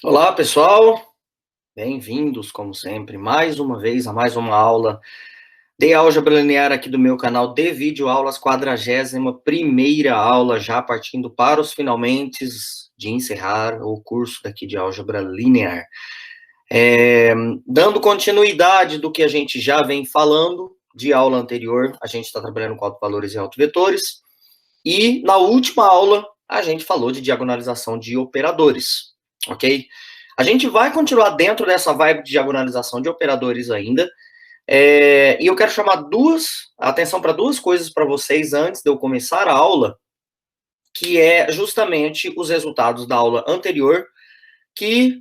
Olá, pessoal. Bem-vindos, como sempre, mais uma vez a mais uma aula de álgebra linear aqui do meu canal de vídeo aulas, 41ª aula, já partindo para os finalmentes de encerrar o curso daqui de álgebra linear. Dando continuidade do que a gente já vem falando de aula anterior, a gente está trabalhando com autovalores e autovetores, e na última aula a gente falou de diagonalização de operadores, ok? A gente vai continuar dentro dessa vibe de diagonalização de operadores ainda, e eu quero chamar a atenção para duas coisas para vocês antes de eu começar a aula, que é justamente os resultados da aula anterior, que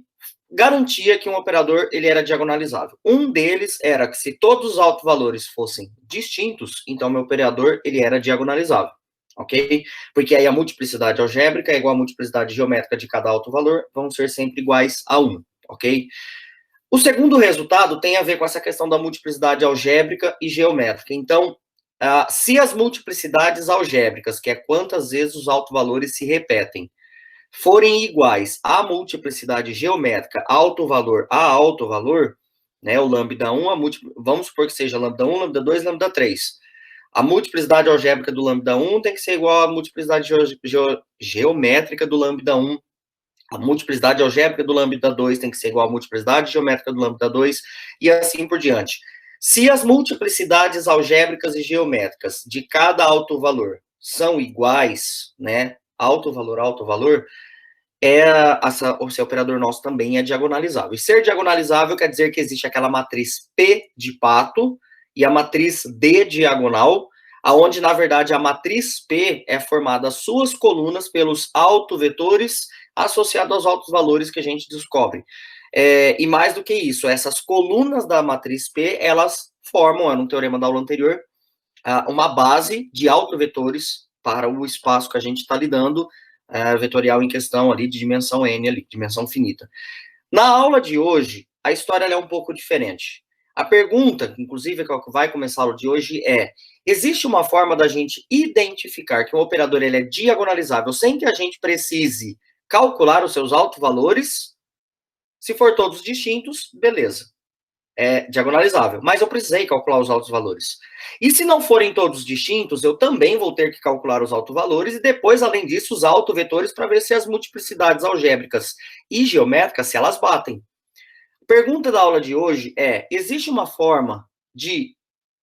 garantia que um operador ele era diagonalizável. Um deles era que se todos os autovalores fossem distintos, então meu operador ele era diagonalizável, ok? Porque aí a multiplicidade algébrica é igual à multiplicidade geométrica de cada autovalor, vão ser sempre iguais a 1, ok? O segundo resultado tem a ver com essa questão da multiplicidade algébrica e geométrica. Então, se as multiplicidades algébricas, que é quantas vezes os autovalores se repetem, forem iguais à multiplicidade geométrica alto-valor a alto-valor, né, o lambda 1, vamos supor que seja lambda 1, lambda 2, lambda 3. A multiplicidade algébrica do lambda 1 tem que ser igual à multiplicidade geométrica do lambda 1. A multiplicidade algébrica do lambda 2 tem que ser igual à multiplicidade geométrica do lambda 2, e assim por diante. Se as multiplicidades algébricas e geométricas de cada alto-valor são iguais, né, alto-valor, esse operador nosso também é diagonalizável. E ser diagonalizável quer dizer que existe aquela matriz P de pato e a matriz D diagonal, aonde, na verdade, a matriz P é formada as suas colunas pelos autovetores associados aos altos valores que a gente descobre. E mais do que isso, essas colunas da matriz P, elas formam, no teorema da aula anterior, uma base de autovetores para o espaço que a gente está lidando, vetorial em questão ali de dimensão n, ali, dimensão finita. Na aula de hoje, a história é um pouco diferente. A pergunta, inclusive, que vai começar a aula de hoje é: existe uma forma da gente identificar que um operador ele é diagonalizável sem que a gente precise calcular os seus autovalores? Se for todos distintos, beleza. É diagonalizável, mas eu precisei calcular os altos valores. E se não forem todos distintos, eu também vou ter que calcular os autovalores e depois, além disso, os autovetores para ver se as multiplicidades algébricas e geométricas, se elas batem. A pergunta da aula de hoje é: existe uma forma de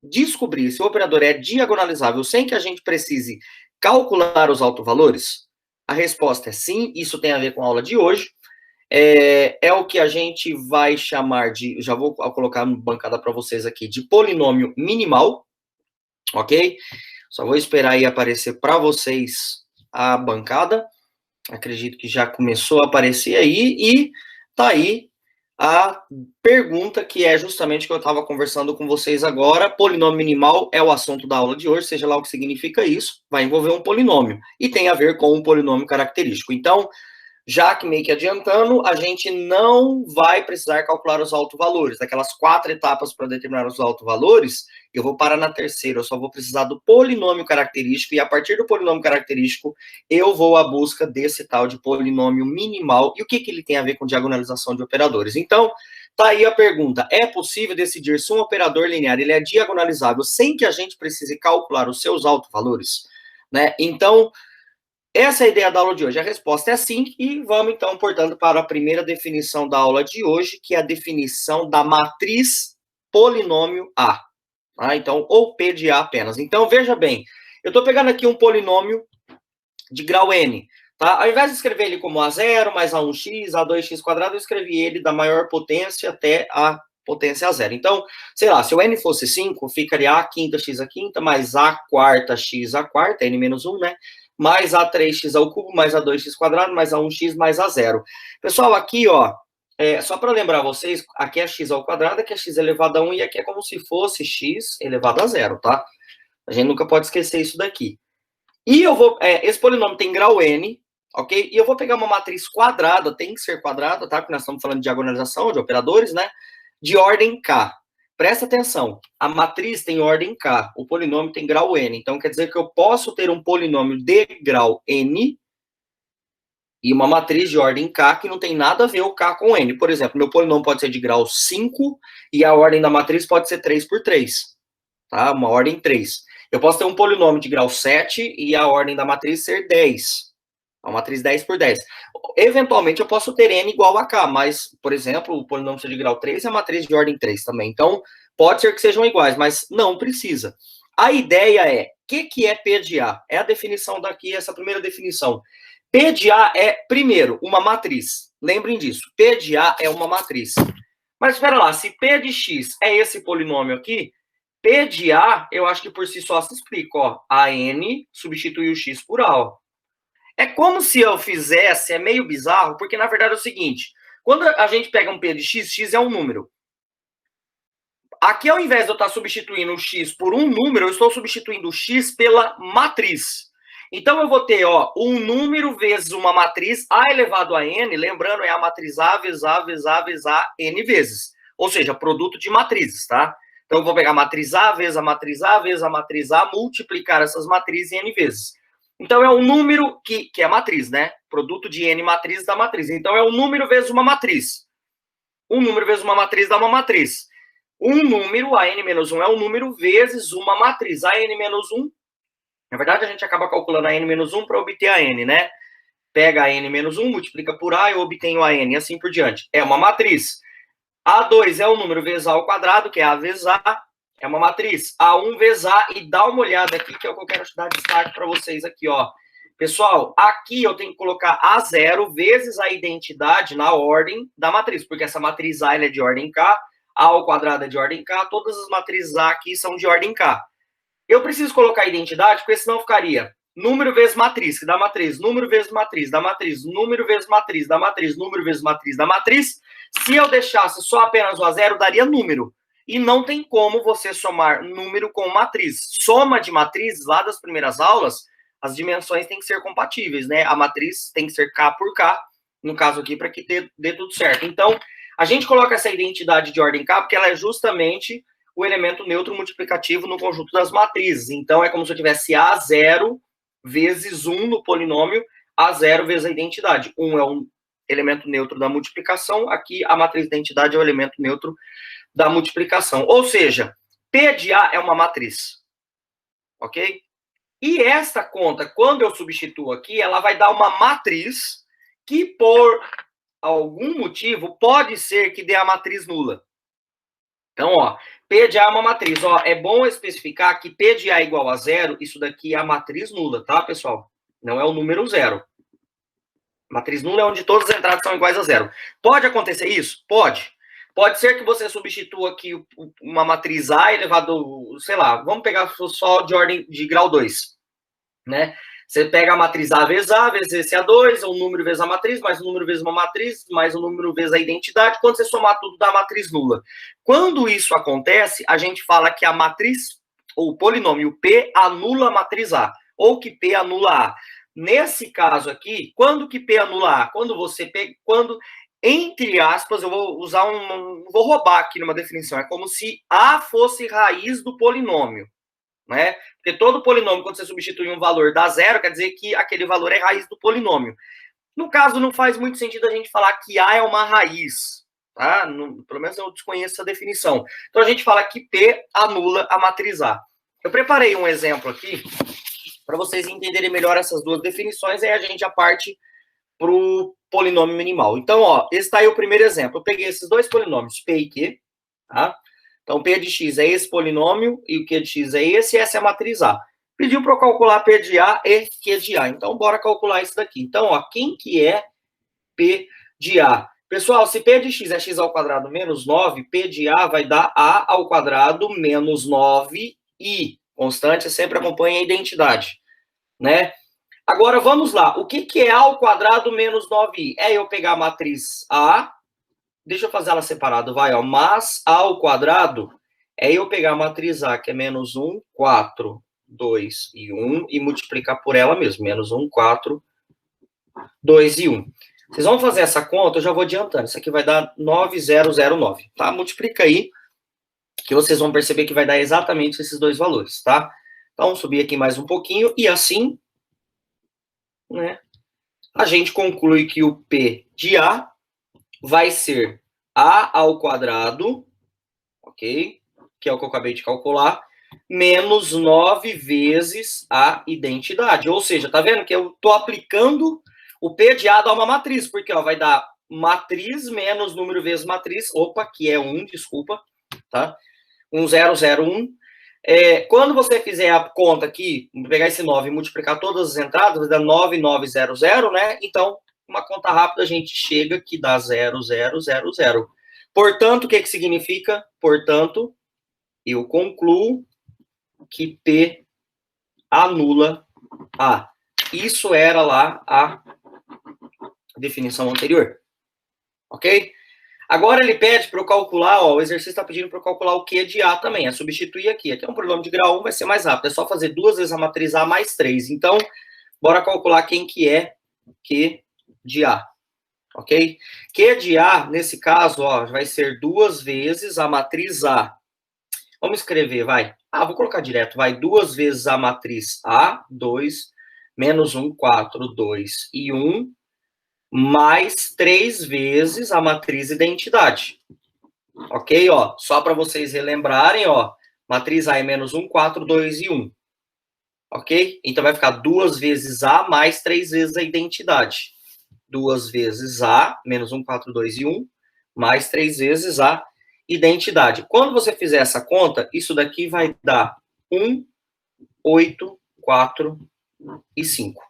descobrir se o operador é diagonalizável sem que a gente precise calcular os autovalores? A resposta é sim, isso tem a ver com a aula de hoje. É o que a gente vai chamar de, já vou colocar na bancada para vocês aqui, de polinômio minimal, ok? Só vou esperar aí aparecer para vocês a bancada. Acredito que já começou a aparecer aí, e tá aí a pergunta que é justamente o que eu estava conversando com vocês agora. Polinômio minimal é o assunto da aula de hoje, seja lá o que significa isso, vai envolver um polinômio, e tem a ver com um polinômio característico. Então, já que meio que adiantando, a gente não vai precisar calcular os autovalores. Daquelas 4 etapas para determinar os autovalores, eu vou parar na terceira, eu só vou precisar do polinômio característico, e a partir do polinômio característico, eu vou à busca desse tal de polinômio minimal. E o que ele tem a ver com diagonalização de operadores? Então, tá aí a pergunta: é possível decidir se um operador linear ele é diagonalizável sem que a gente precise calcular os seus autovalores? Né? Então, essa é a ideia da aula de hoje. A resposta é sim, e vamos então, portanto, para a primeira definição da aula de hoje, que é a definição da matriz polinômio A. Então, ou P de A apenas. Então, veja bem, eu estou pegando aqui um polinômio de grau n, tá? Ao invés de escrever ele como A0 mais A1x, A2x², eu escrevi ele da maior potência até a potência A0. Então, sei lá, se o n fosse 5, ficaria A quinta x a quinta, mais A quarta x a quarta, n menos 1, né? Mais A3x ao cubo, mais A2x², mais A1x, mais A0. Pessoal, aqui, ó, só para lembrar vocês, aqui é x ao quadrado, aqui é x elevado a 1, e aqui é como se fosse x elevado a 0, tá? A gente nunca pode esquecer isso daqui. E eu vou, esse polinômio tem grau n, ok? E eu vou pegar uma matriz quadrada, tem que ser quadrada, tá? Porque nós estamos falando de diagonalização, de operadores, né? De ordem k. Presta atenção, a matriz tem ordem k, o polinômio tem grau n. Então, quer dizer que eu posso ter um polinômio de grau n E uma matriz de ordem K que não tem nada a ver o K com N. Por exemplo, meu polinômio pode ser de grau 5 e a ordem da matriz pode ser 3 por 3. Tá? Uma ordem 3. Eu posso ter um polinômio de grau 7 e a ordem da matriz ser 10. Uma matriz 10 por 10. Eventualmente eu posso ter N igual a K, mas, por exemplo, o polinômio ser de grau 3 é a matriz de ordem 3 também. Então, pode ser que sejam iguais, mas não precisa. A ideia é, o que é P de A? É a definição daqui, essa primeira definição. P de A é, primeiro, uma matriz. Lembrem disso. P de A é uma matriz. Mas, espera lá, se P de X é esse polinômio aqui, P de A, eu acho que por si só se explica, ó. A N substitui o X por A, ó. É como se eu fizesse, é meio bizarro, porque na verdade é o seguinte, quando a gente pega um P de X, X é um número. Aqui, ao invés de eu estar substituindo o X por um número, eu estou substituindo o X pela matriz. Então, eu vou ter, ó, um número vezes uma matriz, A elevado a N, lembrando, é a matriz A vezes A vezes A vezes A, N vezes. Ou seja, produto de matrizes, tá? Então, eu vou pegar a matriz A vezes a matriz A vezes a matriz A, multiplicar essas matrizes em N vezes. Então, é um número que é matriz, né? Produto de N matrizes da matriz. Então, é um número vezes uma matriz. Um número vezes uma matriz dá uma matriz. Um número, a n-1, é um número vezes uma matriz. A n-1, na verdade, a gente acaba calculando a n-1 para obter a n, né? Pega a n-1, multiplica por a, eu obtenho a n, e assim por diante. É uma matriz. A2 é um número vezes a ao quadrado, que é a vezes a, é uma matriz. A1 vezes a, e dá uma olhada aqui, que é o que eu quero dar destaque para vocês aqui, ó. Pessoal, aqui eu tenho que colocar A0 vezes a identidade na ordem da matriz, porque essa matriz A ela é de ordem K, A ao quadrado é de ordem K, todas as matrizes A aqui são de ordem K. Eu preciso colocar a identidade, porque senão ficaria número vezes matriz, que dá matriz, número vezes matriz, dá matriz, número vezes matriz, dá matriz, número vezes matriz, dá matriz. Se eu deixasse só apenas o A0, daria número. E não tem como você somar número com matriz. Soma de matrizes, lá das primeiras aulas, as dimensões têm que ser compatíveis, né? A matriz tem que ser K por K, no caso aqui, para que dê tudo certo. Então, a gente coloca essa identidade de ordem K, porque ela é justamente o elemento neutro multiplicativo no conjunto das matrizes. Então, é como se eu tivesse A0 vezes 1 no polinômio, A0 vezes a identidade. 1 é um elemento neutro da multiplicação, aqui a matriz de identidade é o elemento neutro da multiplicação. Ou seja, P de A é uma matriz. Ok? E esta conta, quando eu substituo aqui, ela vai dar uma matriz que, por algum motivo, pode ser que dê a matriz nula. Então, ó, P de A é uma matriz. Ó, é bom especificar que P de A é igual a zero, isso daqui é a matriz nula, tá, pessoal? Não é o número zero. Matriz nula é onde todas as entradas são iguais a zero. Pode acontecer isso? Pode. Pode ser que você substitua aqui uma matriz A elevado, sei lá, vamos pegar só de ordem de grau 2, né? Você pega a matriz A vezes esse A2, um número vezes a matriz, mais um número vezes uma matriz, mais um número vezes a identidade. Quando você somar tudo, dá a matriz nula. Quando isso acontece, a gente fala que a matriz, ou o polinômio P, anula a matriz A, ou que P anula A. Nesse caso aqui, quando que P anula A? Quando você pega, quando, entre aspas, eu vou usar vou roubar aqui numa definição, é como se A fosse raiz do polinômio, né? Porque todo polinômio, quando você substitui um valor dá zero, quer dizer que aquele valor é raiz do polinômio. No caso, não faz muito sentido a gente falar que A é uma raiz, tá? Pelo menos eu desconheço essa definição. Então, a gente fala que P anula a matriz A. Eu preparei um exemplo aqui, para vocês entenderem melhor essas duas definições, aí a gente já parte para o polinômio minimal. Então, ó, esse está aí o primeiro exemplo. Eu peguei esses dois polinômios, P e Q, tá? Então, P de x é esse polinômio, e o Q de x é esse, e essa é a matriz A. Pediu para eu calcular P de A e Q de A. Então, bora calcular isso daqui. Então, ó, quem que é P de A? Pessoal, se P de x é x ao quadrado menos 9, P de A vai dar A ao quadrado menos 9i. Constante sempre acompanha a identidade, né? Agora, vamos lá. O que é A ao quadrado menos 9i? É eu pegar a matriz A, deixa eu fazer ela separada, vai, ó. Mas A ao quadrado é eu pegar a matriz A, que é menos 1, 4, 2 e 1, e multiplicar por ela mesmo. Menos 1, 4, 2 e 1. Vocês vão fazer essa conta, eu já vou adiantando. Isso aqui vai dar 9009, tá? Multiplica aí, que vocês vão perceber que vai dar exatamente esses dois valores, tá? Então, subir aqui mais um pouquinho, e assim, né? a gente conclui que o P de A vai ser A ao quadrado, ok? Que é o que eu acabei de calcular, menos 9 vezes a identidade. Ou seja, tá vendo que eu estou aplicando o P de A dá uma matriz, porque ó, vai dar matriz menos número vezes matriz, opa, que é 1, desculpa, tá? 1001. Quando você fizer a conta aqui, pegar esse 9 e multiplicar todas as entradas, vai dar 9900, né? Então, uma conta rápida, a gente chega que dá 0000. Portanto, o que significa? Portanto, eu concluo que P anula A. Isso era lá a definição anterior. Ok? Agora ele pede para eu calcular, ó, o exercício está pedindo para eu calcular o Q de A também, é substituir aqui. Aqui é um polinômio de grau 1, vai ser mais rápido, é só fazer 2 vezes a matriz A mais 3. Então, bora calcular quem que é Q de A, ok? Q de A, nesse caso, ó, vai ser 2 vezes a matriz A. Vamos escrever, vai. Vou colocar direto, vai. 2 vezes a matriz A, 2, menos 1, 4, 2 e 1, mais 3 vezes a matriz identidade. Ok? Ó, só para vocês relembrarem, ó, matriz A é menos 1, 4, 2 e 1. Ok? Então vai ficar 2 vezes A mais 3 vezes a identidade. 2 vezes A, menos 1, 4, 2 e 1, mais 3 vezes a identidade. Quando você fizer essa conta, isso daqui vai dar 1, 8, 4 e 5.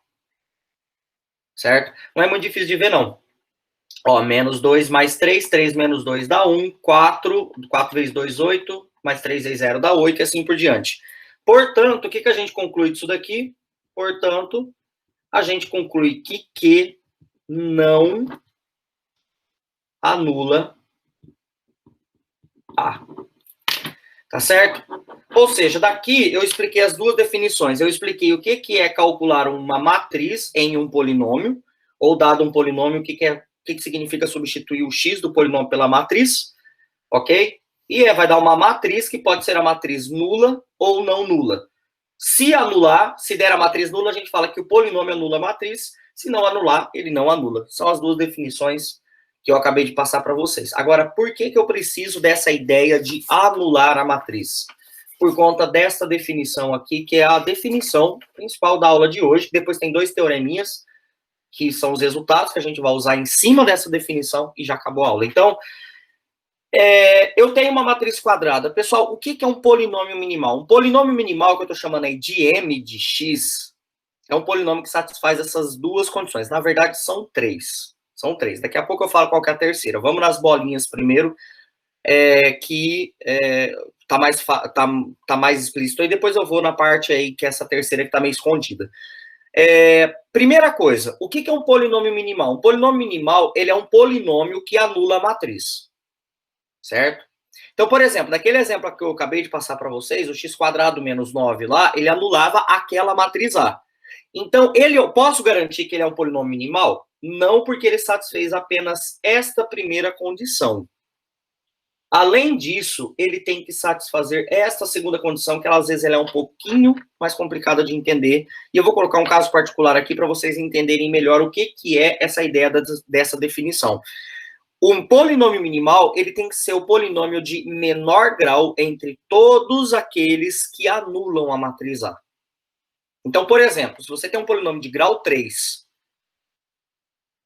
Certo? Não é muito difícil de ver, não. Ó, menos 2 mais 3, 3 menos 2 dá 1, 4, 4 vezes 2, 8, mais 3 vezes 0 dá 8, e assim por diante. Portanto, o que a gente conclui disso daqui? Portanto, a gente conclui que Q não anula A. Tá certo? Ou seja, daqui eu expliquei as duas definições. Eu expliquei o que é calcular uma matriz em um polinômio, ou dado um polinômio, o que significa substituir o x do polinômio pela matriz, ok? E vai dar uma matriz que pode ser a matriz nula ou não nula. Se anular, se der a matriz nula, a gente fala que o polinômio anula a matriz. Se não anular, ele não anula. São as duas definições que eu acabei de passar para vocês. Agora, por que eu preciso dessa ideia de anular a matriz? Por conta dessa definição aqui, que é a definição principal da aula de hoje. Depois tem 2 teoreminhas, que são os resultados que a gente vai usar em cima dessa definição e já acabou a aula. Então, eu tenho uma matriz quadrada. Pessoal, o que é um polinômio minimal? Um polinômio minimal, que eu estou chamando aí de m de x, é um polinômio que satisfaz essas duas condições. Na verdade, são 3. São 3. Daqui a pouco eu falo qual que é a terceira. Vamos nas bolinhas primeiro, que tá mais explícito. E depois eu vou na parte aí, que é essa terceira que está meio escondida. Primeira coisa, o que é um polinômio minimal? Um polinômio minimal, ele é um polinômio que anula a matriz. Certo? Então, por exemplo, naquele exemplo que eu acabei de passar para vocês, o x² menos 9 lá, ele anulava aquela matriz A. Então, eu posso garantir que ele é um polinômio minimal? Não, porque ele satisfez apenas esta primeira condição. Além disso, ele tem que satisfazer esta segunda condição, que às vezes ela é um pouquinho mais complicada de entender. E eu vou colocar um caso particular aqui para vocês entenderem melhor o que é essa ideia dessa definição. Um polinômio minimal, ele tem que ser o polinômio de menor grau entre todos aqueles que anulam a matriz A. Então, por exemplo, se você tem um polinômio de grau 3,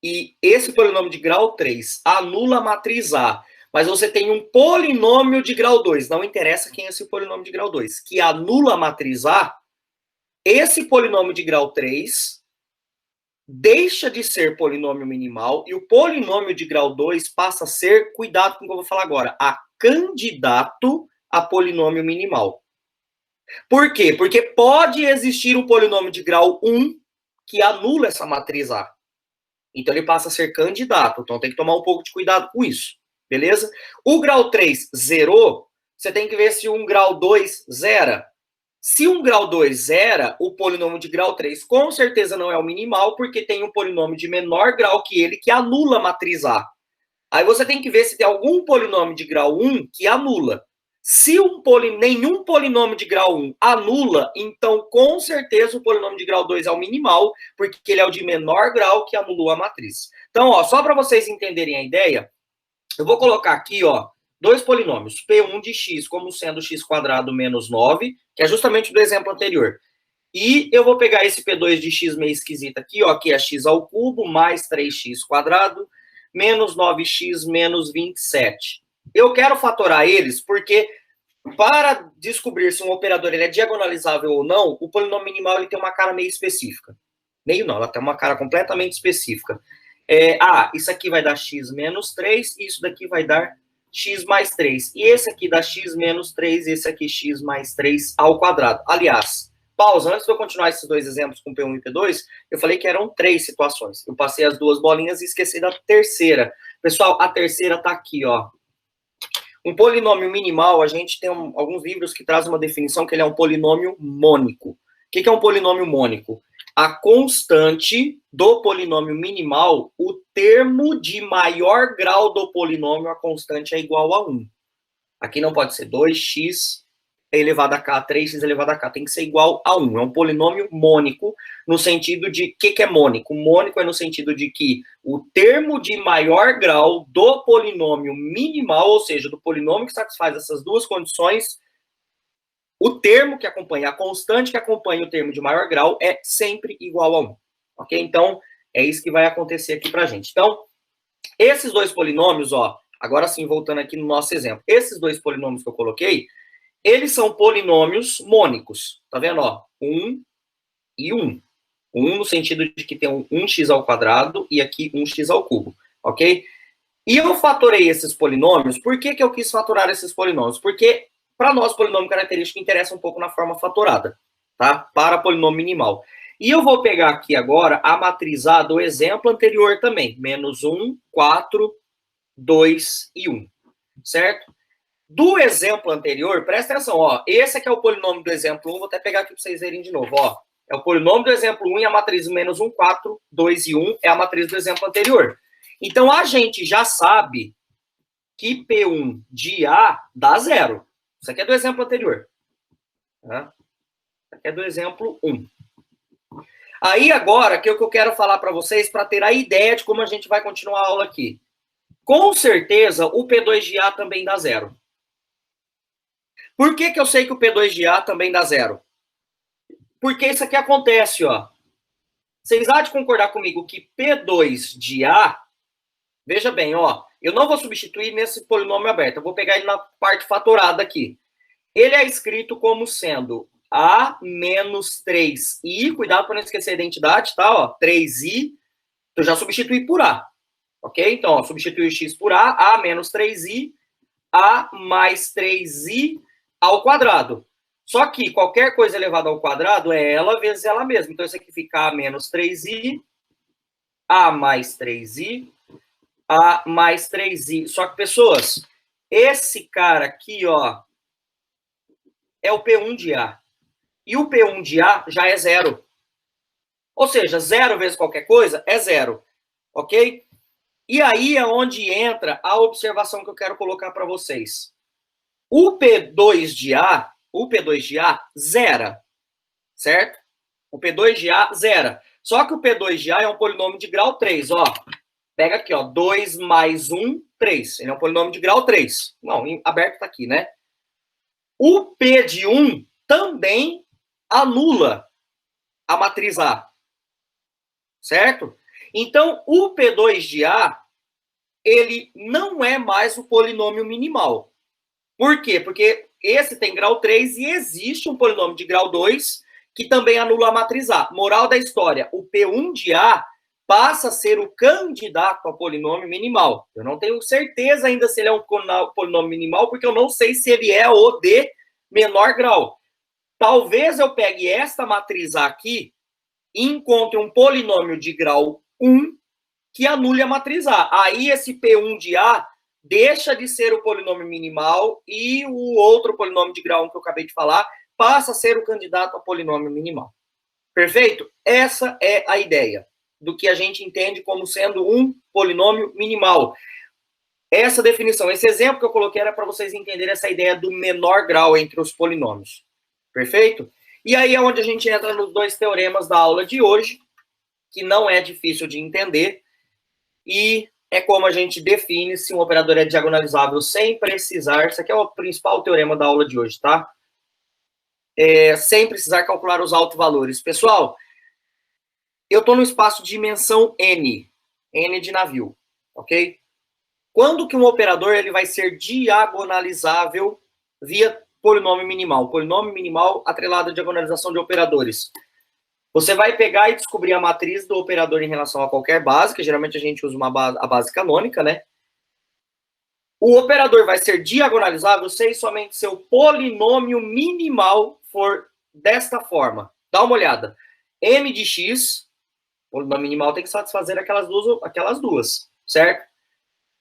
e esse polinômio de grau 3 anula a matriz A, mas você tem um polinômio de grau 2, não interessa quem é esse polinômio de grau 2, que anula a matriz A, esse polinômio de grau 3 deixa de ser polinômio minimal e o polinômio de grau 2 passa a ser, cuidado com o que eu vou falar agora, a candidato a polinômio minimal. Por quê? Porque pode existir um polinômio de grau 1 que anula essa matriz A. Então ele passa a ser candidato. Então tem que tomar um pouco de cuidado com isso. Beleza? O grau 3 zerou, você tem que ver se um grau 2 zera. Se um grau 2 zera, o polinômio de grau 3 com certeza não é o minimal, porque tem um polinômio de menor grau que ele que anula a matriz A. Aí você tem que ver se tem algum polinômio de grau 1 que anula. Se nenhum polinômio de grau 1 anula, então com certeza o polinômio de grau 2 é o minimal, porque ele é o de menor grau que anulou a matriz. Então, ó, só para vocês entenderem a ideia, eu vou colocar aqui, ó, dois polinômios, P1 de x como sendo x² menos 9, que é justamente do exemplo anterior. E eu vou pegar esse P2 de x meio esquisito aqui, ó, que é x ao cubo mais 3x² menos 9x menos 27. Eu quero fatorar eles porque para descobrir se um operador ele é diagonalizável ou não, o polinômio minimal ele tem uma cara meio específica. Meio não, ela tem uma cara completamente específica. Isso aqui vai dar x menos 3, e isso daqui vai dar x mais 3. E esse aqui dá x menos 3, e esse aqui x mais 3 ao quadrado. Aliás, pausa, antes de eu continuar esses dois exemplos com P1 e P2, eu falei que eram 3 situações. Eu passei as duas bolinhas e esqueci da terceira. Pessoal, a terceira tá aqui, ó. Um polinômio minimal, a gente tem alguns livros que trazem uma definição que ele é um polinômio mônico. O que é um polinômio mônico? A constante do polinômio minimal, o termo de maior grau do polinômio, a constante é igual a 1. Aqui não pode ser 2x elevado a k, 3x elevado a k, tem que ser igual a 1. É um polinômio mônico, no sentido de... O que é mônico? Mônico é no sentido de que o termo de maior grau do polinômio minimal, ou seja, do polinômio que satisfaz essas duas condições, o termo que acompanha, a constante que acompanha o termo de maior grau é sempre igual a 1. Ok? Então, é isso que vai acontecer aqui pra gente. Então, esses dois polinômios, ó, agora sim, voltando aqui no nosso exemplo, esses dois polinômios que eu coloquei, eles são polinômios mônicos, tá vendo, ó? 1 e 1. 1 no sentido de que tem um 1x ao quadrado e aqui 1x ao cubo, ok? E eu fatorei esses polinômios, por que eu quis fatorar esses polinômios? Porque, para nós, polinômio característico interessa um pouco na forma fatorada, tá? Para polinômio minimal. E eu vou pegar aqui agora a matriz A do exemplo anterior também, menos 1, 4, 2 e 1, certo? Do exemplo anterior, presta atenção, ó. Esse aqui é o polinômio do exemplo 1, vou até pegar aqui para vocês verem de novo, ó. É o polinômio do exemplo 1 e a matriz menos 1, 4, 2 e 1 é a matriz do exemplo anterior. Então, a gente já sabe que P1 de A dá 0. Isso aqui é do exemplo anterior. Tá? Isso aqui é do exemplo 1. Aí, agora, que é o que eu quero falar para vocês, para ter a ideia de como a gente vai continuar a aula aqui. Com certeza, o P2 de A também dá 0. Por que eu sei que o P2 de A também dá 0? Porque isso aqui acontece, ó. Vocês há de concordar comigo que P2 de A, veja bem, ó, eu não vou substituir nesse polinômio aberto, eu vou pegar ele na parte fatorada aqui. Ele é escrito como sendo A menos 3i, cuidado para não esquecer a identidade, tá? Ó, 3i, eu já substituí por A, ok? Então, ó, substitui o x por A menos 3i, A mais 3i ao quadrado. Só que qualquer coisa elevada ao quadrado é ela vezes ela mesma. Então, isso aqui fica A menos 3i, A mais 3i, A mais 3i. Só que, pessoas, esse cara aqui, ó, é o P1 de A. E o P1 de A já é 0. Ou seja, 0 vezes qualquer coisa é 0. Ok? E aí é onde entra a observação que eu quero colocar para vocês. O P2 de A zera, certo? O P2 de A zera. Só que o P2 de A é um polinômio de grau 3, ó. Pega aqui, ó, 2 mais 1, 3. Ele é um polinômio de grau 3. Não, aberto tá aqui, né? O P de 1 também anula a matriz A, certo? Então, o P2 de A, ele não é mais o polinômio minimal. Por quê? Porque esse tem grau 3 e existe um polinômio de grau 2 que também anula a matriz A. Moral da história, o P1 de A passa a ser o candidato a polinômio minimal. Eu não tenho certeza ainda se ele é um polinômio minimal, porque eu não sei se ele é o de menor grau. Talvez eu pegue esta matriz A aqui e encontre um polinômio de grau 1 que anule a matriz A. Aí esse P1 de A deixa de ser o polinômio minimal e o outro polinômio de grau 1 que eu acabei de falar passa a ser o candidato a polinômio minimal. Perfeito? Essa é a ideia do que a gente entende como sendo um polinômio minimal. essa definição, esse exemplo que eu coloquei era para vocês entenderem essa ideia do menor grau entre os polinômios. Perfeito? E aí é onde a gente entra nos dois teoremas da aula de hoje, que não é difícil de entender, e é como a gente define se um operador é diagonalizável sem precisar, isso aqui é o principal teorema da aula de hoje, tá? Sem precisar calcular os autovalores. Pessoal, eu estou no espaço de dimensão n, n de navio, ok? Quando que um operador ele vai ser diagonalizável via polinômio minimal? Polinômio minimal atrelado à diagonalização de operadores. Você vai pegar e descobrir a matriz do operador em relação a qualquer base, que geralmente a gente usa a base canônica, né? O operador vai ser diagonalizável se somente seu polinômio minimal for desta forma. Dá uma olhada. M de x, o polinômio minimal tem que satisfazer aquelas duas, certo?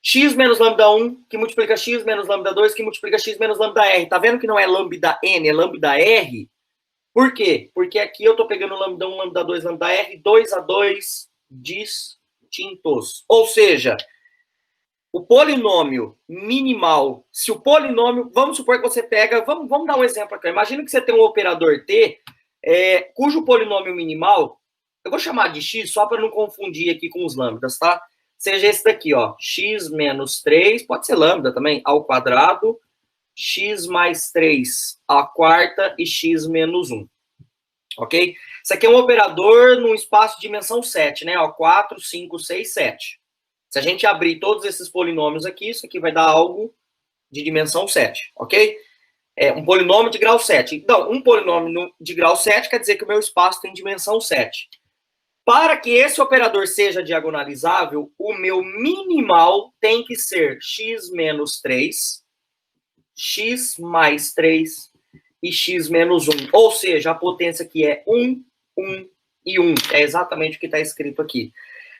X menos lambda 1, que multiplica x menos lambda 2, que multiplica x menos lambda r. Tá vendo que não é lambda n, é lambda r? Por quê? Porque aqui eu tô pegando lambda 1, lambda 2, lambda r, 2 a 2 distintos. Ou seja, o polinômio minimal, se o polinômio, vamos supor que você pega, vamos dar um exemplo aqui. Imagina que você tem um operador t, cujo polinômio minimal, eu vou chamar de x só para não confundir aqui com os lambdas, tá? Seja esse daqui, ó, x menos 3, pode ser lambda também, ao quadrado, x mais 3 à quarta e x menos 1. Ok? Isso aqui é um operador num espaço de dimensão 7, né? Ó, 4, 5, 6, 7. Se a gente abrir todos esses polinômios aqui, isso aqui vai dar algo de dimensão 7, ok? É um polinômio de grau 7. Então, um polinômio de grau 7 quer dizer que o meu espaço tem dimensão 7. Para que esse operador seja diagonalizável, o meu minimal tem que ser x menos 3, x mais 3 e x menos 1. Ou seja, a potência aqui é 1, 1 e 1. É exatamente o que está escrito aqui.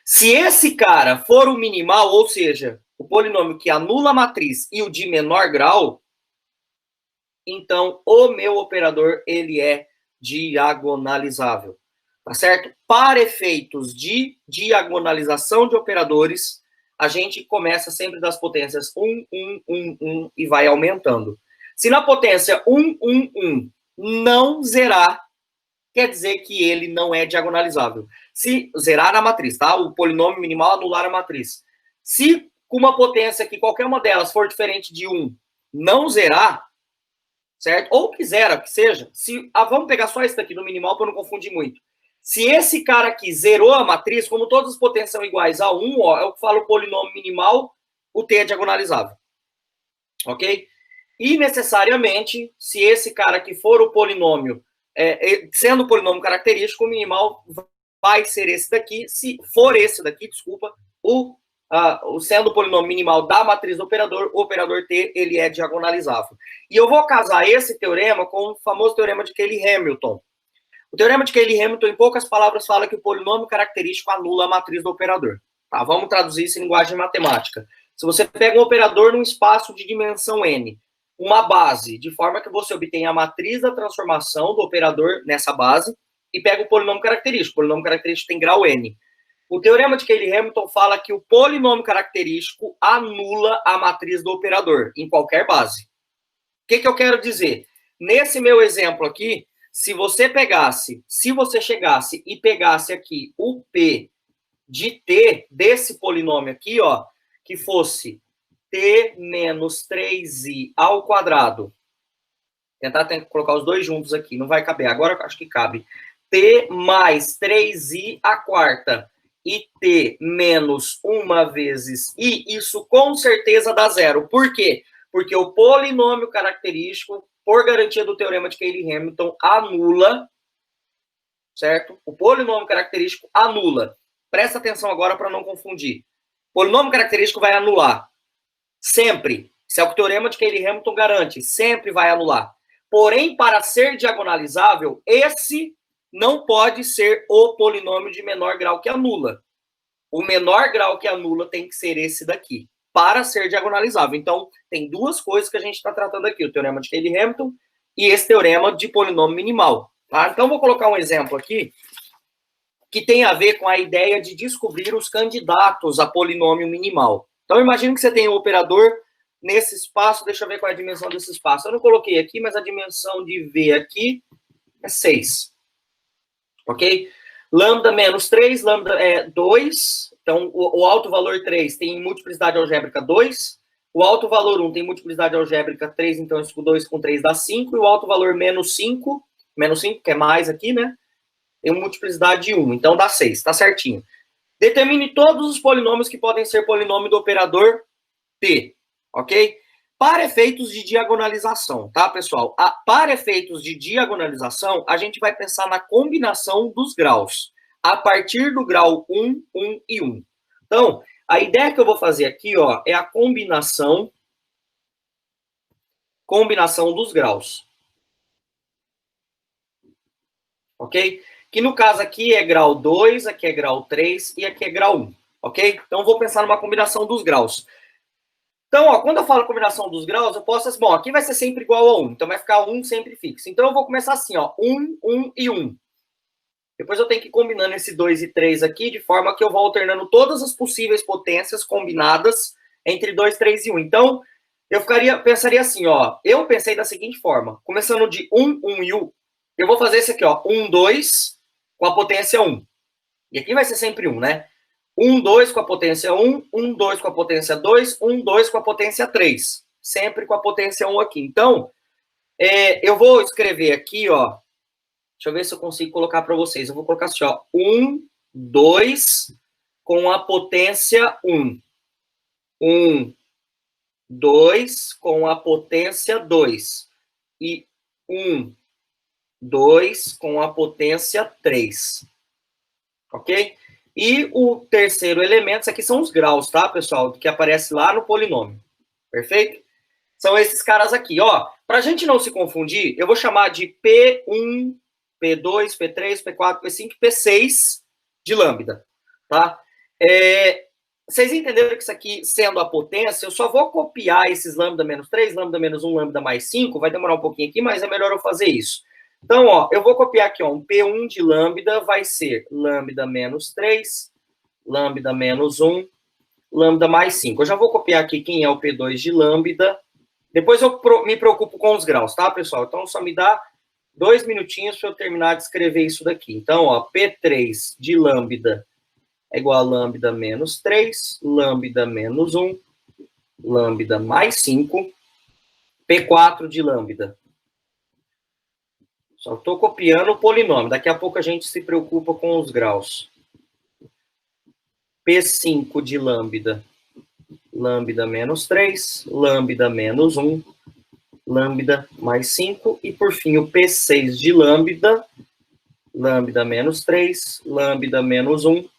Se esse cara for o minimal, ou seja, o polinômio que anula a matriz e o de menor grau, então o meu operador ele é diagonalizável. Tá certo? Para efeitos de diagonalização de operadores, a gente começa sempre das potências 1, 1, 1, 1 e vai aumentando. Se na potência 1, 1, 1 não zerar, quer dizer que ele não é diagonalizável. Se zerar a matriz, tá? O polinômio minimal anular a matriz. Se com uma potência que qualquer uma delas for diferente de 1, não zerar, certo? Ou que zera, que seja. Vamos pegar só esse daqui no minimal para não confundir muito. Se esse cara aqui zerou a matriz, como todas as potências são iguais a 1, ó, eu falo polinômio minimal, o t é diagonalizável. Ok? E necessariamente, se esse cara aqui for o polinômio, sendo o polinômio característico, o minimal vai ser esse daqui. Se for esse daqui, desculpa, sendo o polinômio minimal da matriz do operador, o operador t ele é diagonalizável. E eu vou casar esse teorema com o famoso teorema de Cayley-Hamilton. O teorema de Cayley-Hamilton, em poucas palavras, fala que o polinômio característico anula a matriz do operador. Tá? Vamos traduzir isso em linguagem matemática. Se você pega um operador num espaço de dimensão n, uma base, de forma que você obtém a matriz da transformação do operador nessa base, e pega o polinômio característico. O polinômio característico tem grau n. O teorema de Cayley-Hamilton fala que o polinômio característico anula a matriz do operador, em qualquer base. O que eu quero dizer? Nesse meu exemplo aqui, se você chegasse e pegasse aqui o P de T desse polinômio aqui, ó, que fosse T menos 3i ao quadrado. Tentar colocar os dois juntos aqui, não vai caber. Agora eu acho que cabe. T mais 3i à quarta e T menos 1 vezes i, isso com certeza dá zero. Por quê? Porque o polinômio característico, por garantia do teorema de Cayley-Hamilton, anula, certo? O polinômio característico anula. Presta atenção agora para não confundir. O polinômio característico vai anular. Sempre. Isso é o que o teorema de Cayley-Hamilton garante. Sempre vai anular. Porém, para ser diagonalizável, esse não pode ser o polinômio de menor grau que anula. O menor grau que anula tem que ser esse daqui, para ser diagonalizável. Então, tem duas coisas que a gente está tratando aqui, o teorema de Cayley-Hamilton e esse teorema de polinômio minimal. Tá? Então, vou colocar um exemplo aqui que tem a ver com a ideia de descobrir os candidatos a polinômio minimal. Então, imagine que você tem um operador nesse espaço, deixa eu ver qual é a dimensão desse espaço. Eu não coloquei aqui, mas a dimensão de V aqui é 6. Ok? Lambda menos 3, lambda é 2. Então, o alto valor 3 tem multiplicidade algébrica 2. O alto valor 1 tem multiplicidade algébrica 3, então isso com 2 com 3 dá 5. E o alto valor menos 5, que é mais aqui, né? Tem multiplicidade 1, então dá 6, tá certinho. Determine todos os polinômios que podem ser polinômio do operador P, ok? Para efeitos de diagonalização, tá, pessoal? Para efeitos de diagonalização, a gente vai pensar na combinação dos graus, a partir do grau 1, 1 e 1. Então, a ideia que eu vou fazer aqui, ó, é a combinação dos graus. Ok? Que no caso aqui é grau 2, aqui é grau 3 e aqui é grau 1. Ok? Então, eu vou pensar numa combinação dos graus. Então, ó, quando eu falo combinação dos graus, eu posso assim, bom, aqui vai ser sempre igual a 1, então vai ficar 1 sempre fixo. Então, eu vou começar assim, ó, 1, 1 e 1. Depois eu tenho que ir combinando esse 2 e 3 aqui, de forma que eu vou alternando todas as possíveis potências combinadas entre 2, 3 e 1. Então, eu pensaria assim, ó, eu pensei da seguinte forma, começando de 1, 1 e 1, eu vou fazer esse aqui, ó, 1, 2 com a potência 1. E aqui vai ser sempre 1, né? 1, 2 com a potência 1, 1, 2 com a potência 2, 1, 2 com a potência 3. Sempre com a potência 1 aqui. Então, eu vou escrever aqui, ó. Deixa eu ver se eu consigo colocar para vocês. Eu vou colocar assim, ó. 1, 2 com a potência 1. 1, 2 com a potência 2. E 1, 2 com a potência 3. Ok? E o terceiro elemento, isso aqui são os graus, tá, pessoal? Que aparece lá no polinômio. Perfeito? São esses caras aqui, ó. Pra gente não se confundir, eu vou chamar de P1, P2, P3, P4, P5, P6 de lambda, tá? Vocês entenderam que isso aqui, sendo a potência, eu só vou copiar esses lambda menos 3, lambda menos 1, lambda mais 5, vai demorar um pouquinho aqui, mas é melhor eu fazer isso. Então, ó, eu vou copiar aqui, ó, um P1 de lambda vai ser lambda menos 3, lambda menos 1, lambda mais 5. Eu já vou copiar aqui quem é o P2 de lambda. Depois eu me preocupo com os graus, tá, pessoal? Então, só me dá 2 minutinhos para eu terminar de escrever isso daqui. Então, ó, P3 de lambda é igual a lambda menos 3, lambda menos 1, lambda mais 5, P4 de lambda. Só estou copiando o polinômio. Daqui a pouco a gente se preocupa com os graus. P5 de lambda, lambda menos 3, lambda menos 1, lambda mais 5. E, por fim, o P6 de lambda, lambda menos 3, lambda menos 1,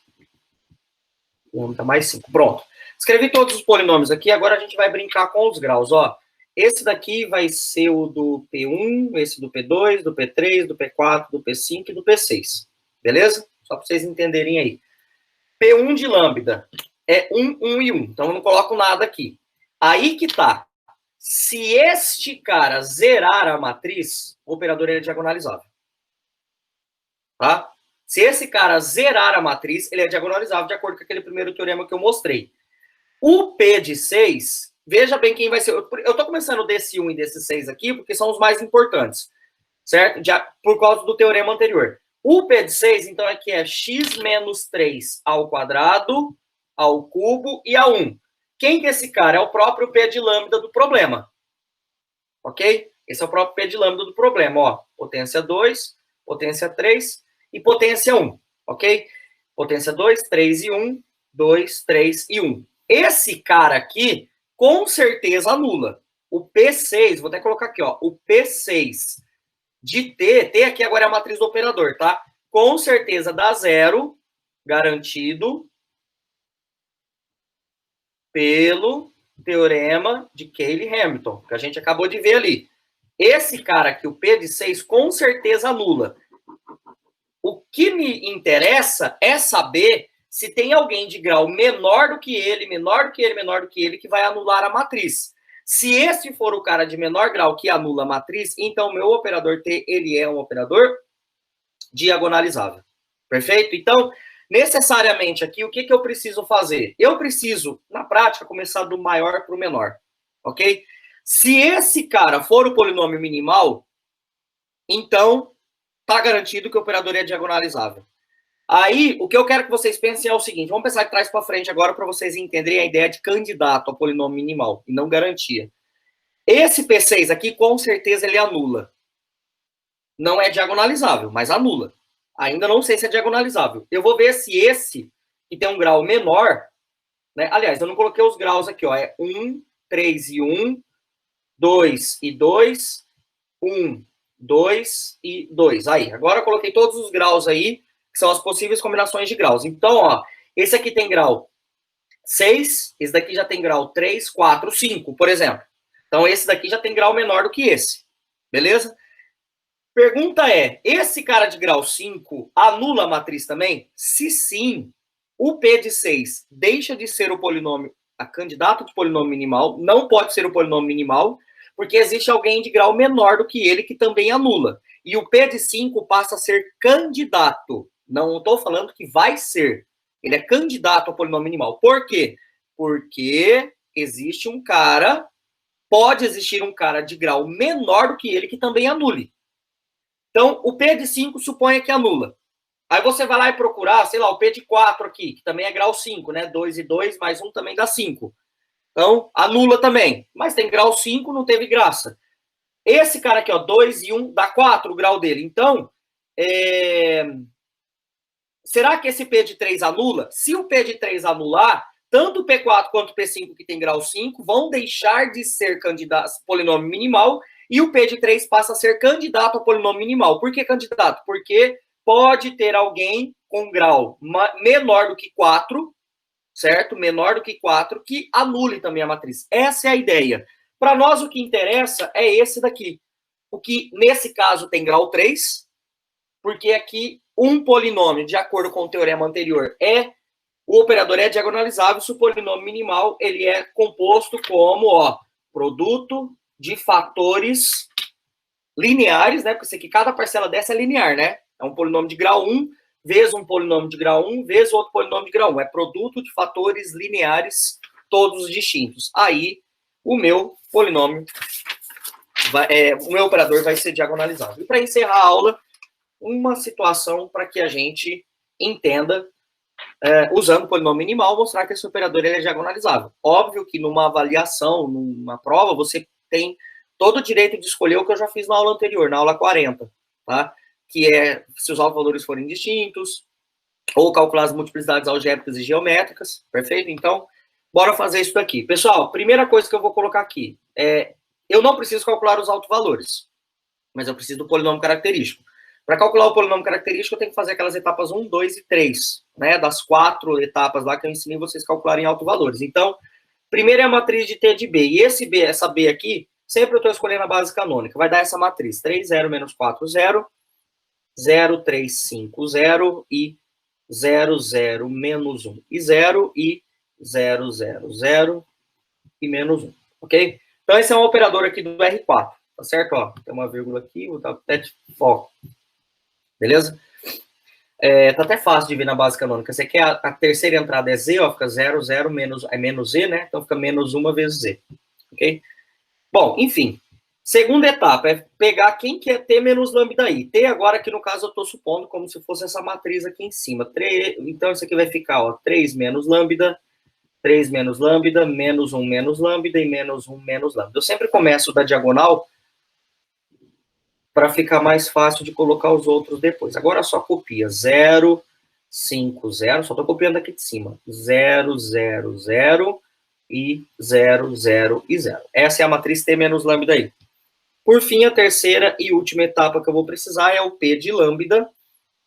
lambda mais 5. Pronto. Escrevi todos os polinômios aqui. Agora a gente vai brincar com os graus. Ó, esse daqui vai ser o do P1, esse do P2, do P3, do P4, do P5 e do P6. Beleza? Só para vocês entenderem aí. P1 de lambda é 1, 1 e 1. Então, eu não coloco nada aqui. Aí que tá. Se este cara zerar a matriz, o operador é diagonalizável. Tá? Se esse cara zerar a matriz, ele é diagonalizável, de acordo com aquele primeiro teorema que eu mostrei. O P de 6, veja bem quem vai ser. Eu estou começando desse 1 e desse 6 aqui, porque são os mais importantes. Certo? Por causa do teorema anterior. O P de 6, então, aqui é x menos 3 ao quadrado, ao cubo e a 1. Quem que é esse cara? É o próprio P de lambda do problema. Ok? Esse é o próprio P de lambda do problema. Ó, potência 2, potência 3 e potência 1. Ok? Potência 2, 3 e 1, 2, 3 e 1. Esse cara aqui, com certeza, anula. O P6, vou até colocar aqui, ó. O P6 de T aqui agora é a matriz do operador, tá? Com certeza dá zero, garantido, pelo teorema de Cayley-Hamilton, que a gente acabou de ver ali. Esse cara aqui, o P de 6, com certeza anula. O que me interessa é saber se tem alguém de grau menor do que ele, menor do que ele, menor do que ele, que vai anular a matriz. Se esse for o cara de menor grau que anula a matriz, então o meu operador T, ele é um operador diagonalizável. Perfeito? Então, necessariamente aqui, o que eu preciso fazer? Eu preciso, na prática, começar do maior para o menor, ok? Se esse cara for o polinômio minimal, então está garantido que o operador é diagonalizável. Aí, o que eu quero que vocês pensem é o seguinte, vamos pensar de trás para frente agora para vocês entenderem a ideia de candidato ao polinômio minimal, e não garantia. Esse P6 aqui, com certeza, ele anula. Não é diagonalizável, mas anula. Ainda não sei se é diagonalizável. Eu vou ver se esse, que tem um grau menor, né? Aliás, eu não coloquei os graus aqui, ó. É 1, 3 e 1, 2 e 2, 1, 2 e 2. Aí, agora eu coloquei todos os graus aí, que são as possíveis combinações de graus. Então, ó, esse aqui tem grau 6, esse daqui já tem grau 3, 4, 5, por exemplo. Então, esse daqui já tem grau menor do que esse. Beleza? Pergunta é, esse cara de grau 5 anula a matriz também? Se sim, o P de 6 deixa de ser o polinômio, a candidato de polinômio minimal, não pode ser o polinômio minimal, porque existe alguém de grau menor do que ele que também anula. E o P de 5 passa a ser candidato. Não estou falando que vai ser. Ele é candidato ao polinômio minimal. Por quê? Porque existe um cara, pode existir um cara de grau menor do que ele que também anule. Então, o P de 5 suponha que anula. Aí você vai lá e procurar, sei lá, o P de 4 aqui, que também é grau 5, né? 2 e 2 mais 1 também dá 5. Então, anula também. Mas tem grau 5, não teve graça. Esse cara aqui, ó, 2 e 1 dá 4 o grau dele. Então, será que esse P de 3 anula? Se o P de 3 anular, tanto o P4 quanto o P5, que tem grau 5, vão deixar de ser candidatos polinômio minimal e o P de 3 passa a ser candidato ao polinômio minimal. Por que candidato? Porque pode ter alguém com grau menor do que 4, certo? Menor do que 4, que anule também a matriz. Essa é a ideia. Para nós, o que interessa é esse daqui. O que, nesse caso, tem grau 3, porque aqui um polinômio, de acordo com o teorema anterior, o operador é diagonalizável se o polinômio minimal ele é composto como, ó, produto de fatores lineares, né? Porque isso aqui, cada parcela dessa é linear, né? É um polinômio de grau 1 vezes um polinômio de grau 1 vezes outro polinômio de grau 1. É produto de fatores lineares, todos distintos. Aí, o meu polinômio, o meu operador vai ser diagonalizável. E para encerrar a aula, uma situação para que a gente entenda, usando o polinômio minimal, mostrar que esse operador ele é diagonalizável. Óbvio que numa avaliação, numa prova, você tem todo o direito de escolher o que eu já fiz na aula anterior, na aula 40, tá? Que é se os valores forem distintos, ou calcular as multiplicidades algébricas e geométricas, perfeito? Então, bora fazer isso daqui. Pessoal, primeira coisa que eu vou colocar aqui eu não preciso calcular os autovalores, mas eu preciso do polinômio característico. Para calcular o polinômio característico, eu tenho que fazer aquelas etapas 1, 2 e 3, né? Das 4 etapas lá que eu ensinei vocês calcularem autovalores. Então, primeiro é a matriz de T de B. E essa B aqui, sempre eu estou escolhendo a base canônica. Vai dar essa matriz. 3, 0, menos 4, 0, 0, 3, 5, 0 e 0, 0, menos 1 e 0 e 0, 0, 0 e menos 1, ok? Então, esse é um operador aqui do R4, tá certo? Ó, tem uma vírgula aqui, vou dar até de foco. Beleza? Tá até fácil de ver na base canônica. Você quer a terceira entrada é Z, ó, fica 0, 0, menos Z, né? Então fica menos 1 vezes Z, ok? Bom, enfim. Segunda etapa é pegar quem que é T menos lambda I. T agora, que no caso eu estou supondo como se fosse essa matriz aqui em cima. Então isso aqui vai ficar, ó, 3 menos lambda, 3 menos lambda, menos 1 menos lambda e menos 1 menos lambda. Eu sempre começo da diagonal para ficar mais fácil de colocar os outros depois. Agora só copia 0, 5, 0, só estou copiando aqui de cima. 0, 0, 0 e 0, 0 e 0. Essa é a matriz T menos lambda I. Por fim, a terceira e última etapa que eu vou precisar é o P de lambda,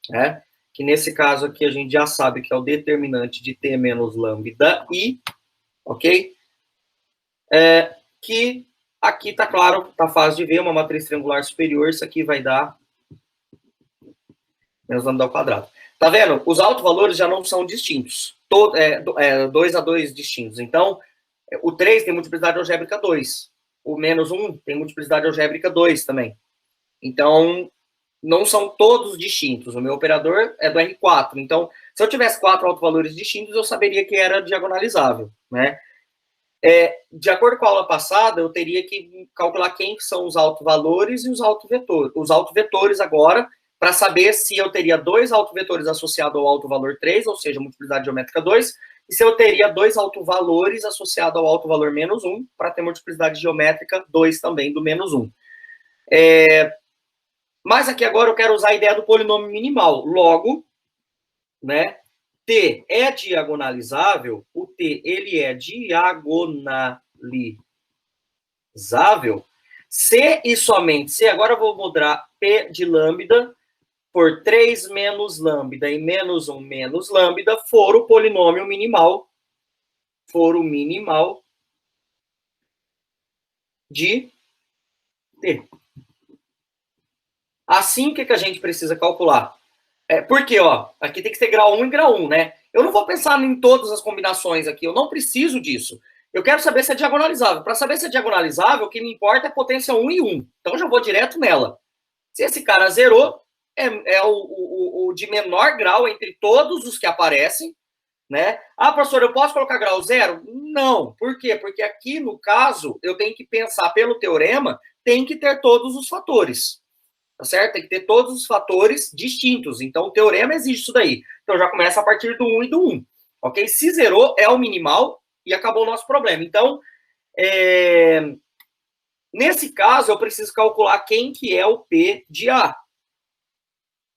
né? Que nesse caso aqui a gente já sabe que é o determinante de T menos lambda I, ok? Que aqui tá claro, tá fácil de ver, uma matriz triangular superior, isso aqui vai dar menos lambda ao quadrado. Tá vendo? Os autovalores já não são distintos. 2 a 2 distintos. Então, o 3 tem multiplicidade algébrica 2. O menos 1 tem multiplicidade algébrica 2 também. Então, não são todos distintos. O meu operador é do R4. Então, Se eu tivesse 4 autovalores distintos, eu saberia que era diagonalizável, né? De acordo com a aula passada, eu teria que calcular quem são os autovalores e os autovetores. Os autovetores agora, para saber se eu teria 2 autovetores associados ao autovalor 3, ou seja, multiplicidade geométrica 2, e se eu teria 2 autovalores associados ao autovalor menos 1, para ter multiplicidade geométrica 2 também, do menos 1. Mas aqui agora eu quero usar a ideia do polinômio minimal. Logo, né, T é diagonalizável, o T ele é diagonalizável se e somente se, agora eu vou mudar P de lambda por 3 menos lambda e menos 1 menos lambda for o polinômio minimal, de T. Assim, o que a gente precisa calcular? Porque, ó, aqui tem que ser grau 1 e grau 1, né? Eu não vou pensar em todas as combinações aqui, eu não preciso disso. Eu quero saber se é diagonalizável. Para saber se é diagonalizável, o que me importa é potência 1 e 1. Então, eu já vou direto nela. Se esse cara zerou, é o de menor grau entre todos os que aparecem, né? Ah, professor, eu posso colocar grau 0? Não. Por quê? Porque aqui, no caso, eu tenho que pensar pelo teorema, tem que ter todos os fatores. Tá certo? Tem que ter todos os fatores distintos. Então, o teorema exige isso daí. Então, já começa a partir do 1 e do 1. Ok? Se zerou, é o minimal e acabou o nosso problema. Então, nesse caso, eu preciso calcular quem que é o P de A.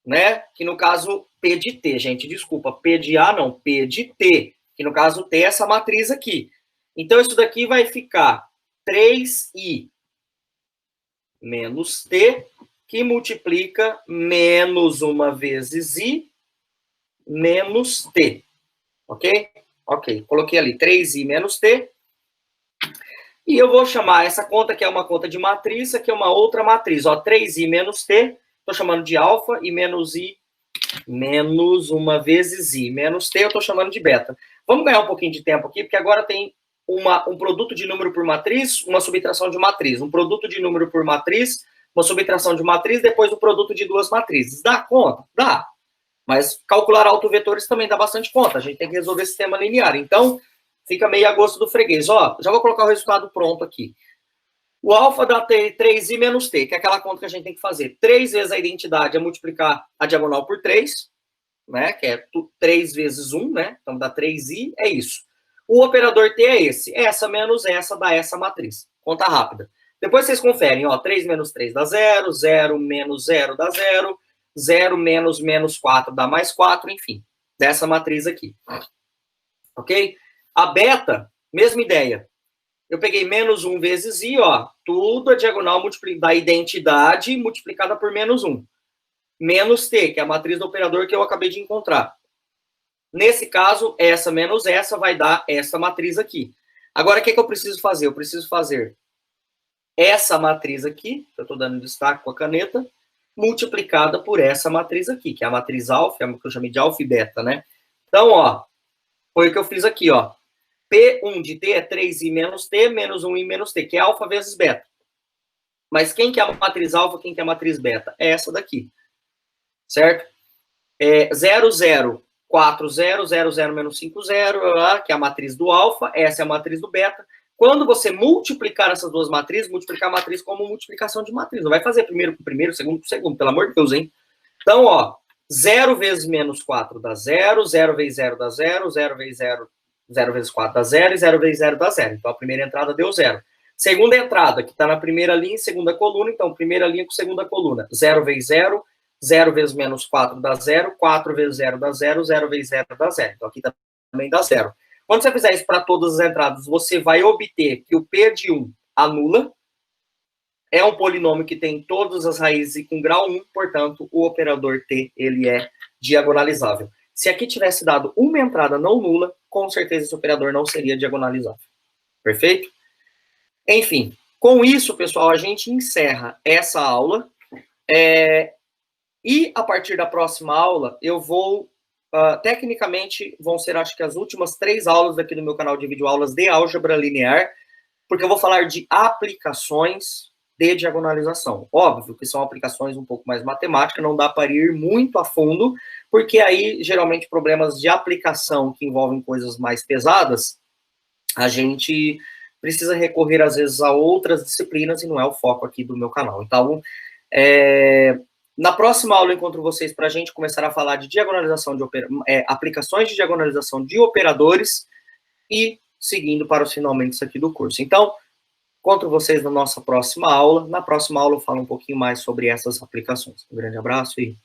Né? Que no caso, P de T, gente, desculpa. P de A não, P de T. Que no caso, T é essa matriz aqui. Então, isso daqui vai ficar 3i menos T, que multiplica menos uma vezes I menos T. Ok? Ok, coloquei ali 3I menos T. E eu vou chamar essa conta, que é uma conta de matriz, aqui é uma outra matriz. Ó, 3I menos T, estou chamando de alfa, e menos I menos uma vezes I menos T, eu estou chamando de beta. Vamos ganhar um pouquinho de tempo aqui, porque agora tem um produto de número por matriz, uma subtração de matriz. Um produto de número por matriz, uma subtração de matriz, depois o produto de duas matrizes. Dá conta? Dá. Mas calcular autovetores também dá bastante conta. A gente tem que resolver sistema linear. Então, fica meio a gosto do freguês. Ó, já vou colocar o resultado pronto aqui. O alfa dá 3i menos t, que é aquela conta que a gente tem que fazer. 3 vezes a identidade é multiplicar a diagonal por 3, né? Que é 3 vezes 1, né? Então dá 3i, é isso. O operador t é esse. Essa menos essa dá essa matriz. Conta rápida. Depois vocês conferem, ó, 3 menos 3 dá 0, 0 menos 0 dá 0, 0 menos menos 4 dá mais 4, enfim, dessa matriz aqui. Ok? A beta, mesma ideia. Eu peguei menos 1 vezes i, ó, tudo a diagonal da identidade multiplicada por menos 1. Menos t, que é a matriz do operador que eu acabei de encontrar. Nesse caso, essa menos essa vai dar essa matriz aqui. Agora, o que eu preciso fazer? Eu preciso fazer essa matriz aqui, que eu estou dando destaque com a caneta, multiplicada por essa matriz aqui, que é a matriz alfa, que eu chamei de alfa e beta, né? Então, ó, foi o que eu fiz aqui, ó. P1 de t é 3i menos t, menos 1i menos t, que é alfa vezes beta. Mas quem que é a matriz alfa, quem que é a matriz beta? É essa daqui, certo? 0, 0, 4, 0, 0, 0, menos 5, 0, que é a matriz do alfa, essa é a matriz do beta. Quando você multiplicar essas duas matrizes, multiplicar a matriz como multiplicação de matriz. Não vai fazer primeiro com primeiro, segundo com segundo, pelo amor de Deus, hein? Então, ó, 0 vezes menos 4 dá 0, 0 vezes 0 dá 0, 0 vezes 0, 0 vezes 4 dá 0 e 0 vezes 0 dá 0. Então, a primeira entrada deu 0. Segunda entrada, que está na primeira linha e segunda coluna, então, primeira linha com segunda coluna. 0 vezes 0, 0 vezes menos 4 dá 0, 4 vezes 0 dá 0, 0 vezes 0 dá 0. Então, aqui também dá 0. Quando você fizer isso para todas as entradas, você vai obter que o P de 1 anula. É um polinômio que tem todas as raízes e com grau 1, portanto, o operador T ele é diagonalizável. Se aqui tivesse dado uma entrada não nula, com certeza esse operador não seria diagonalizável. Perfeito? Enfim, com isso, pessoal, a gente encerra essa aula. E a partir da próxima aula, eu vou... tecnicamente, vão ser, acho que, as últimas 3 aulas aqui no meu canal de videoaulas de álgebra linear, porque eu vou falar de aplicações de diagonalização. Óbvio que são aplicações um pouco mais matemáticas, não dá para ir muito a fundo, porque aí, geralmente, problemas de aplicação que envolvem coisas mais pesadas, a gente precisa recorrer, às vezes, a outras disciplinas, e não é o foco aqui do meu canal. Então, na próxima aula eu encontro vocês para a gente começar a falar de diagonalização de aplicações de diagonalização de operadores e seguindo para os finalmente aqui do curso. Então, encontro vocês na nossa próxima aula. Na próxima aula eu falo um pouquinho mais sobre essas aplicações. Um grande abraço e